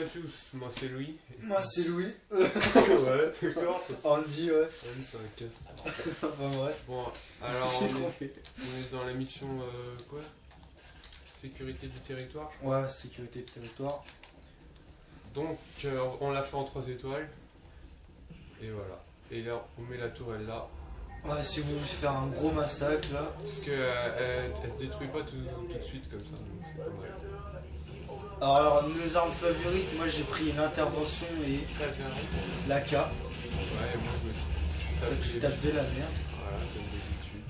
à tous, moi c'est Louis. Moi c'est Louis. Ouais, d'accord. Andy, ouais. Andy c'est un casse. Enfin ouais. Bon, alors J'ai trompé. on est dans la mission quoi? Sécurité du territoire. Ouais, sécurité du territoire. Donc on l'a fait en 3 étoiles. Et voilà. Et là on met la tourelle là. Ouais, si vous voulez faire un gros massacre là. Parce que elle se détruit pas tout de suite comme ça, donc c'est pas mal. Alors, nos armes favorites, moi j'ai pris l'intervention et Très bien. l'AK. Ouais, et moi je me tape Tu des- tapes de la merde. Voilà, comme d'habitude.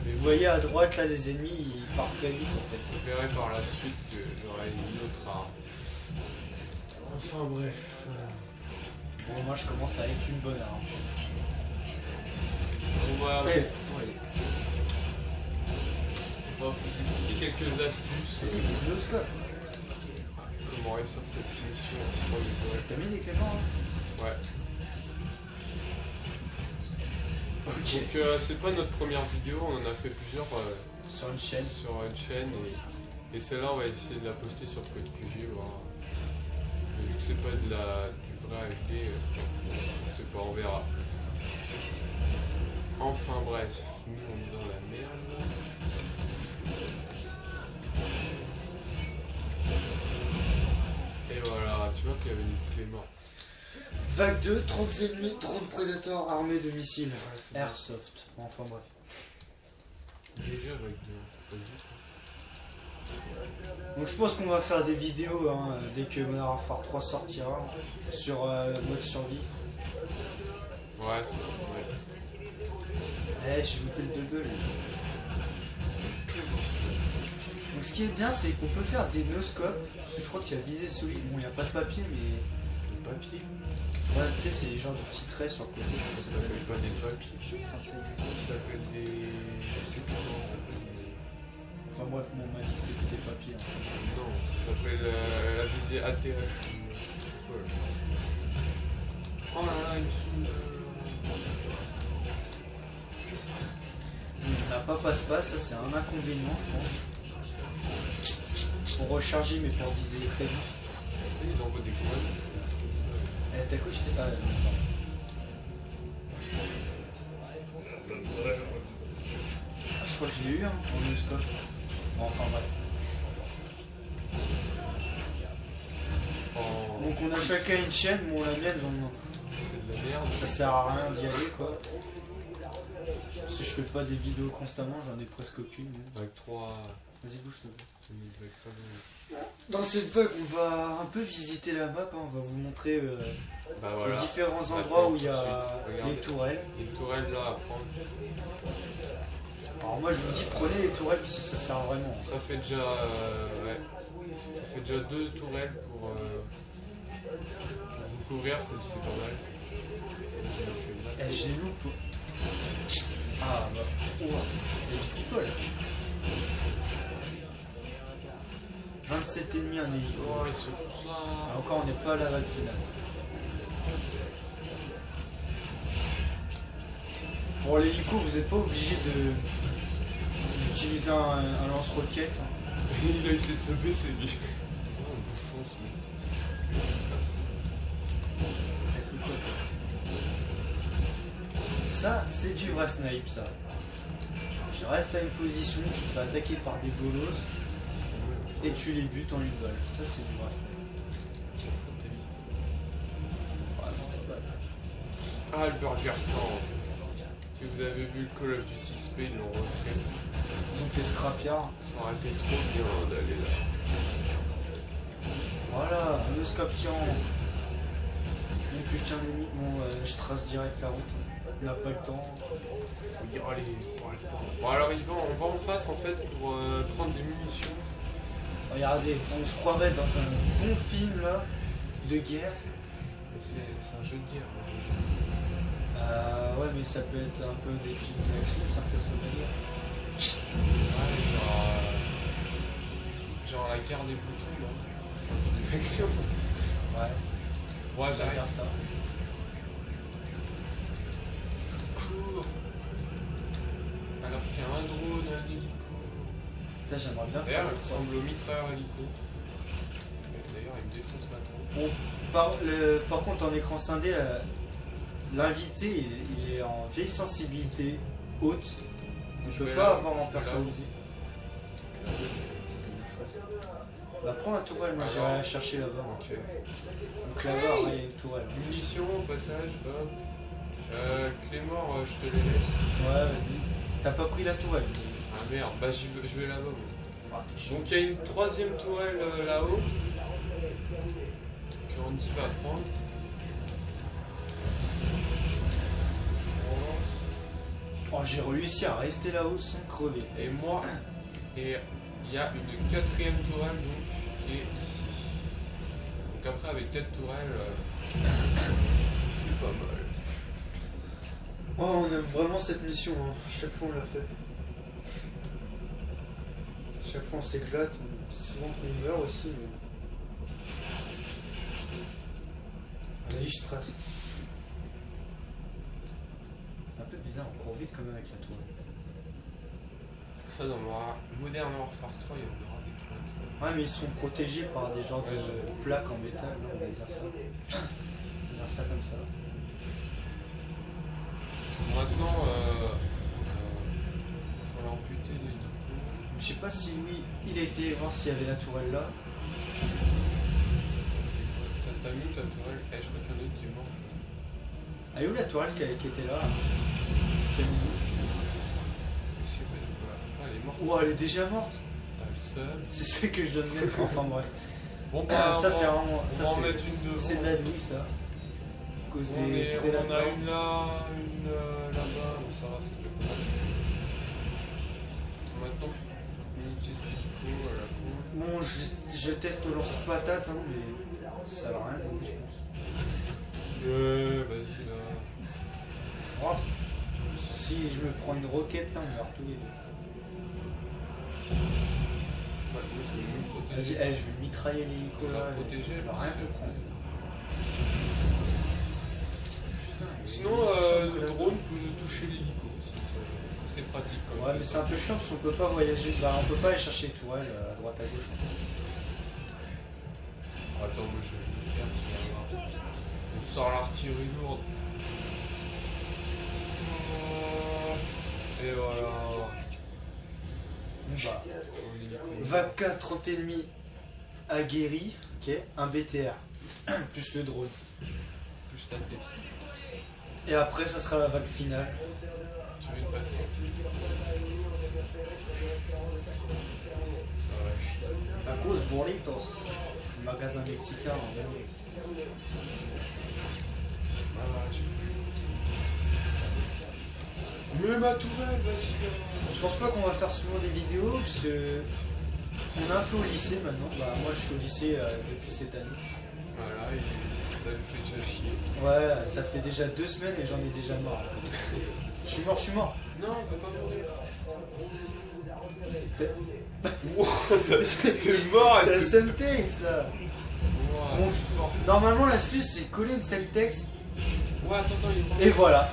Mais vous voyez à droite là, les ennemis ils partent très vite en fait. Vous verrez par la suite que j'aurai une autre arme. Enfin bref. Bon, moi je commence avec une bonne arme. On va Ouais. on va vous expliquer quelques astuces. C'est le scope. Comment réussir cette mission en 3 étoiles. T'as mis les caméras hein? Ouais. Ok. Donc c'est pas notre première vidéo, on en a fait plusieurs Sur une chaîne. sur une chaîne et celle-là on va essayer de la poster sur CodeQG voir. Vu que c'est pas du vrai HD, je sais pas, on verra. Enfin bref, nous on est dans la merde. Et voilà, tu vois qu'il y avait une clé morte. Vague 2, 30 ennemis, 30 prédateurs armés de missiles. Ouais, c'est Airsoft. Enfin bref. déjà avec deux, c'est pas vite. Donc je pense qu'on va faire des vidéos hein, dès que Modern Warfare 3 sortira sur mode survie. Ouais, c'est ouais. Eh, j'ai loupé le double. Donc ce qui est bien, c'est qu'on peut faire des no-scopes. Parce que je crois qu'il y a visée solide. Bon, il n'y a pas de papier, mais. Des papiers. Ouais, tu sais, c'est les genres de petits traits sur le côté. Ça s'appelle pas des papiers. Ça s'appelle des. Je sais plus comment ça s'appelle. Enfin bref, mon m'a dit que c'était des papiers. Hein. Non, ça s'appelle la visée ATH. Voilà. Oh là là, il me saoule. Donc, on n'a pas passe-passe, ça c'est un inconvénient, je pense. Pour recharger, mais pour viser très vite. Ils envoient des grenades, c'est un truc de dingue. Eh, t'as quoi, j'étais pas. Je crois que je l'ai eu hein, en no-scope. Bon, enfin bref. Oh, Donc on a chacun une chaîne, bon la mienne, c'est de la merde. ça sert à rien d'y aller quoi. Parce que je fais pas des vidéos constamment, j'en ai presque aucune. Mais... Avec 3. Vas-y bouge toi. C'est une avec 3 de... Dans cette vague on va un peu visiter la map, hein. On va vous montrer Bah voilà. les différents On va endroits faire où il y tout de a suite. Regardez. les tourelles. Une tourelle là à prendre. Alors moi je vous dis prenez les tourelles parce que ça sert vraiment. Ça fait déjà. Ouais. Ça fait déjà 2 tourelles pour vous couvrir, c'est pas mal. Je le fais là. Eh, je les loupe. Ah bah. Oh, il y a du people. 27 ennemis en hélico. Oh, ils sont tous là. Ah, encore on n'est pas à la vague finale. Bon l'hélico vous n'êtes pas obligé d'utiliser un lance-roquette. Il a essayé de se baisser lui. Oh, un bouffon ce mec. Ça c'est du vrai snipe ça. Tu restes à une position, tu te fais attaquer par des bolos et tu les butes en une balle. Ça c'est du vrai snipe. S'en fout de ta vie. Ah, c'est pas mal. Ah, le Burger King. Si vous avez vu le Call of Duty XP, ils l'ont refait. Ils ont fait Scrapyard. Ça aurait été trop bien d'aller là. Voilà, le scapian. Mon putain d'ennemi. Bon, je trace direct la route. On n'a pas le temps. Faut dire allez, pour aller pas. Bon alors on va en face en fait pour prendre des munitions. Regardez, on se croirait dans un bon film là, de guerre. Mais c'est un jeu de guerre. Ouais, mais ça peut être un peu des films d'action sans que ça soit de la guerre. Ouais, genre la guerre des boutons là. C'est un film d'action. Ouais, Ouais, on va j'arrive. dire ça. Cours. Alors qu'il y a un drone, un hélico. Putain, j'aimerais bien faire D'ailleurs, le il ressemble au mitrailleur hélico. Et d'ailleurs, il me défonce ma tronche. Bon, par contre, en écran scindé, l'invité il est en vieille sensibilité haute. Donc je peux pas avoir en personnalisé. Bah prends la tourelle, moi j'irai la chercher là-bas. Ok. Donc là-bas, il y a une tourelle. Munitions au passage, hop. Clément, je te les laisse. Ouais, vas-y. T'as pas pris la tourelle. Ah merde, bah je vais là-bas. Moi. Ah, t'es chiant. Donc il y a une troisième tourelle là-haut. Que Andy va prendre. Oh, j'ai réussi à rester là-haut sans crever. Et moi, et il y a une quatrième tourelle donc, qui est ici. Donc après avec 4 tourelles, c'est pas mal. Oh, on aime vraiment cette mission, hein. Chaque fois on l'a fait. Chaque fois on s'éclate, souvent qu'on meurt aussi. Mais... Vas-y, je trace. C'est un peu bizarre, on court vite quand même avec la tourelle. Ça dans Modern Warfare 3, il y aura des tourelles. Ouais, mais ils sont protégés par des genres Ouais, de plaques en métal, non, on va dire ça. On va dire ça comme ça. Maintenant, il va falloir amputer l'hélico. Je sais pas si Louis, il a été voir s'il y avait la tourelle là. T'as mis ta tourelle? Eh, je crois qu'il y en a une qui est morte. Ah, et où la tourelle qui était là? James. Je sais pas, ah, elle est morte. Oh, elle est déjà morte. T'as le seum. C'est ça que je donne même. Enfin bref. Bon, bah, Ça c'est vraiment. on va en mettre une devant. C'est de la douille ça. À cause On des en a prédateurs. une là, une là-bas, donc ça va, c'est pas mal. Maintenant, niquer cet hélico à la cour. Bon, je teste au lance-patate, hein, mais ça va rien donner, je pense. Vas-y là. Rentre. Si je me prends une roquette là, on meurt tous les deux. Ouais, moi je vais me Vas-y, protéger. je vais mitrailler l'hélico On là. va protéger. Elle va rien comprendre. Putain, Sinon, mais le drone peut toucher l'hélico aussi. C'est pratique quand même. Ouais, mais c'est un peu chiant parce qu'on peut pas voyager. Bah, on peut pas aller chercher les tourelles à droite à gauche. Attends, moi je vais le faire. Tu vas voir. On sort l'artillerie lourde. Et voilà. Bah, On hélico. vague 30 ennemis aguerris, ok, un BTR, plus le drone. Plus ta tête. Et après, ça sera la vague finale. Tu veux une pastèque? Ça va chier. Tacos burritos, magasin mexicain en Belgique. Ah, mais ma tourelle, vas-y. Je pense pas qu'on va faire souvent des vidéos, parce que on est un peu au lycée maintenant. Bah, moi, je suis au lycée depuis cette année. Voilà, et ça lui fait déjà chier. Ouais, ça fait déjà 2 semaines et j'en ai déjà marre. En fait. Je suis mort. Non, on va pas mourir. T'es T'es mort C'est et un Semtex là. Wow, Bon, tu fort. normalement, l'astuce c'est coller une Semtex. Ouais, attends, il est pas. Et voilà.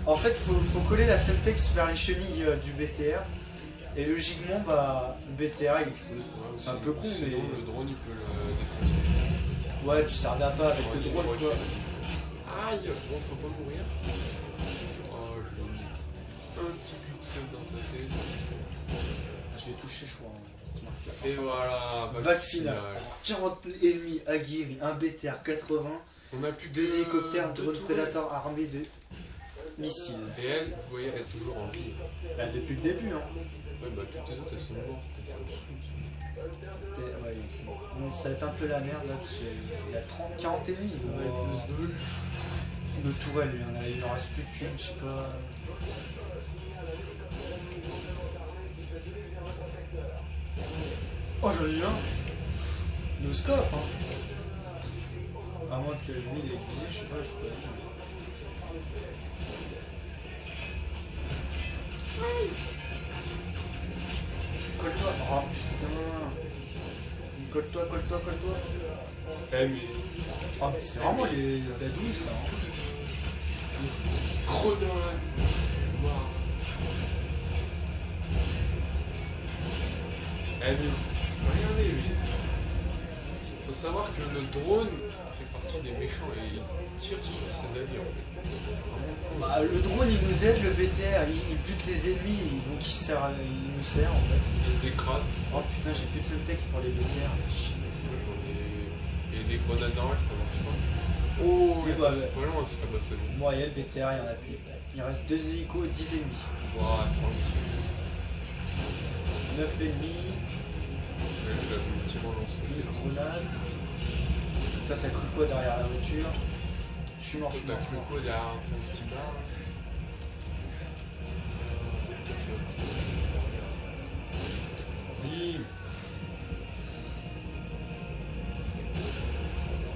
En fait, faut coller la Semtex vers les chenilles du BTR. Et logiquement, bah, le BTR il explose. Ouais, C'est un peu con, mais. sinon, le drone il peut le défoncer. Ouais, tu servais à pas avec Ouais, le il est drone droit, quoi. Aïe, bon, faut pas mourir. Oh, je lui ai mis un petit coup de seum dans sa tête. Je l'ai touché, je crois. Et voilà, Vague finale. 40 ennemis aguerris, un BTR 80, On a plus 2 hélicoptères, deux drone tourelles. Predator armés de missiles. Et elle, vous voyez, elle est toujours en vie. Bah, depuis le début, hein. Ouais, bah toutes les autres elles sont mortes. Ça me saoule, Ouais, bon, ça va être un peu la merde là, parce qu'il y a 40 ennemis. ça va être le sbeul. De tourelle, il en reste plus qu'une, je sais pas. Oh, j'en ai eu un. No scope, hein. À moins que lui il ait utilisé, je sais pas. Colle-toi. Oh putain. Colle-toi. Eh mais. Ah, mais c'est vraiment les dadouilles ça. Hein. Grenade. Waouh. Eh mais. Regardez, faut savoir que le drone fait partie des méchants et il tire sur ses alliés en fait. Bah, le drone il nous aide, le BTR il bute les ennemis, donc il nous sert en fait. Il les écrase. Oh putain, j'ai plus de seul texte pour les BTR. Et les grenades normales ça marche pas. Oh, Et bah, c'est pas loin, c'est pas c'est bon. Bon, il y a le BTR, il y en a plus. Il reste 2 hélicos, 10 ennemis. Ouah, tranquille. 9 ennemis, J'ai vu le petit relance. une grenade. Toi t'as cru quoi derrière la voiture? Je suis mort, je suis T'as mort. cru quoi derrière ton petit bar? Bim!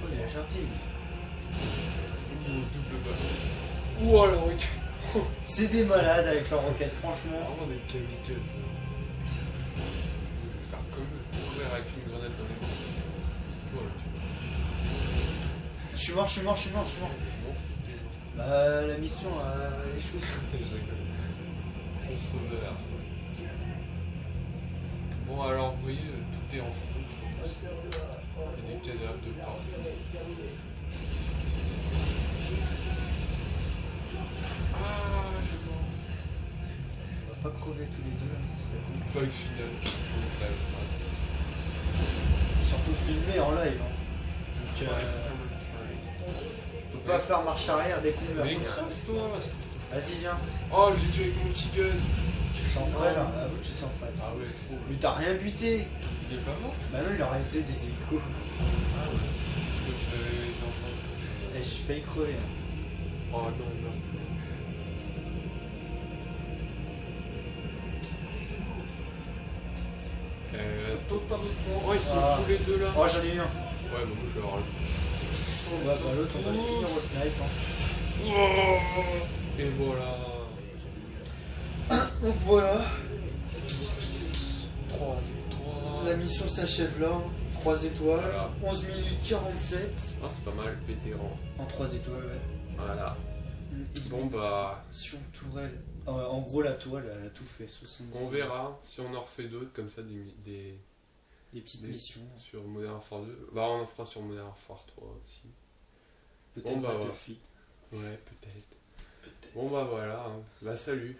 Oh, il a gentil. Double balle. Ouah, la roquette! C'est des malades avec leur roquette, franchement. Vraiment des kamikazes. Je vais faire comme eux, je vais courir avec une grenade dans les mains. Toi là, tu vois. Je suis mort, je suis mort, je suis mort, je suis mort. Je m'en fous des gens. Bah, la mission a échoué. Je rigole. Ton sauveur. Bon, alors vous voyez, tout est en fond. Il y a des cadavres de partout. Ah, je pense. On va pas crever tous les deux, ça serait cool. Vague finale. Ah, c'est Surtout filmé en live. Hein. Donc, ça. on peut pas faire marche arrière dès qu'on meurt. Mais crève-toi. Vas-y, viens. Oh, j'ai tué avec mon petit gun. Tu te sens frais là? Avoue, tu te sens frais. Ah ouais, trop. Mais t'as rien buté. Il est pas mort? Bah non, il en reste 2 des hélicos. Ah ouais. Je crois que j'ai entendu. Et j'ai failli crever. Hein. Oh non, il meurt pas. Oh, ils sont Ah. tous les deux là. Oh, j'en ai eu un. Ouais, bah moi je vais avoir le. Ouais, bah l'autre, on va le finir au snipe. Hein. Oh. Et voilà. Donc voilà, 3 étoiles. la mission s'achève là. 3 étoiles. Voilà. 11 minutes 47. Ah, c'est pas mal, vétéran. En 3 étoiles, ouais. Voilà. Bon bah, Sur tourelle. En gros, la tourelle, elle a tout fait. 70. on verra si on en refait d'autres comme ça, Des petites des- missions. sur Modern Warfare 2. Bah, on en fera sur Modern Warfare 3 aussi. Peut-être Bon, bah, Battlefield. Ouais, peut-être. Bon bah voilà, hein. Bah salut.